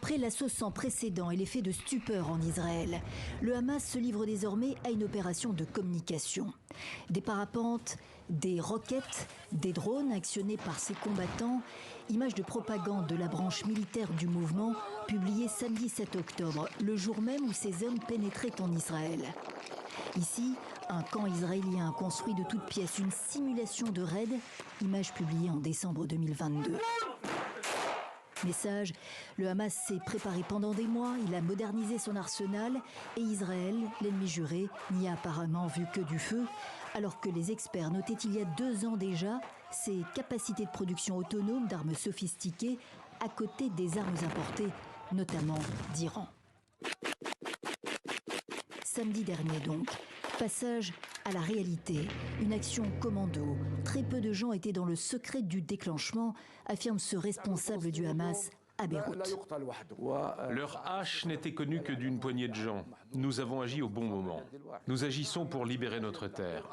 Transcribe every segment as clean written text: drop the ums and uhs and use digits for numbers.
Après l'assaut sans précédent et l'effet de stupeur en Israël, le Hamas se livre désormais à une opération de communication. Des parapentes, des roquettes, des drones actionnés par ses combattants, images de propagande de la branche militaire du mouvement, publiées samedi 7 octobre, le jour même où ces hommes pénétraient en Israël. Ici, un camp israélien construit de toutes pièces, une simulation de raid, image publiée en décembre 2022. Message, le Hamas s'est préparé pendant des mois, il a modernisé son arsenal et Israël, l'ennemi juré, n'y a apparemment vu que du feu, alors que les experts notaient il y a 2 ans déjà ses capacités de production autonome d'armes sophistiquées à côté des armes importées, notamment d'Iran. Samedi dernier donc, passage à la réalité, une action commando. Très peu de gens étaient dans le secret du déclenchement, affirme ce responsable du Hamas à Beyrouth. Leur hache n'était connue que d'une poignée de gens. Nous avons agi au bon moment. Nous agissons pour libérer notre terre.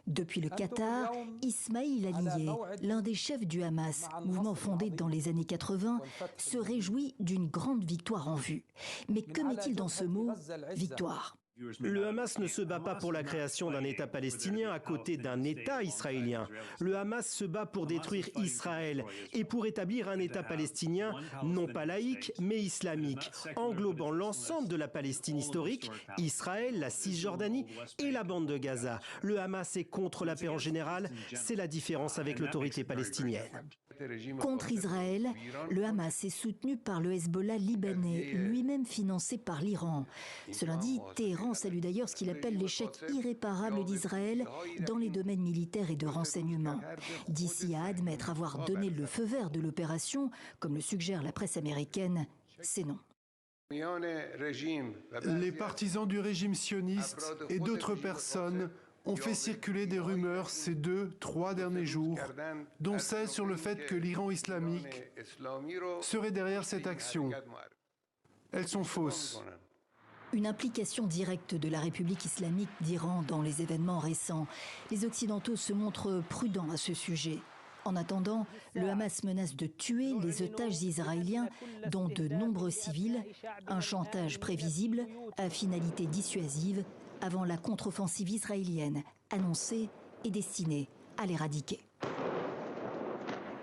Depuis le Qatar, Ismail Haniyeh, l'un des chefs du Hamas, mouvement fondé dans les années 80, se réjouit d'une grande victoire en vue. Mais que met-il dans ce mot « victoire » ? Le Hamas ne se bat pas pour la création d'un État palestinien à côté d'un État israélien. Le Hamas se bat pour détruire Israël et pour établir un État palestinien non pas laïque mais islamique, englobant l'ensemble de la Palestine historique, Israël, la Cisjordanie et la bande de Gaza. Le Hamas est contre la paix en général, c'est la différence avec l'autorité palestinienne. Contre Israël, le Hamas est soutenu par le Hezbollah libanais, lui-même financé par l'Iran. Ce lundi, Téhéran salue d'ailleurs ce qu'il appelle l'échec irréparable d'Israël dans les domaines militaires et de renseignement. D'ici à admettre avoir donné le feu vert de l'opération, comme le suggère la presse américaine, c'est non. Les partisans du régime sioniste et d'autres personnes ont fait circuler des rumeurs ces 2-3 derniers jours, dont celle sur le fait que l'Iran islamique serait derrière cette action. Elles sont fausses. Une implication directe de la République islamique d'Iran dans les événements récents. Les Occidentaux se montrent prudents à ce sujet. En attendant, le Hamas menace de tuer les otages israéliens, dont de nombreux civils, un chantage prévisible à finalité dissuasive avant la contre-offensive israélienne, annoncée et destinée à l'éradiquer.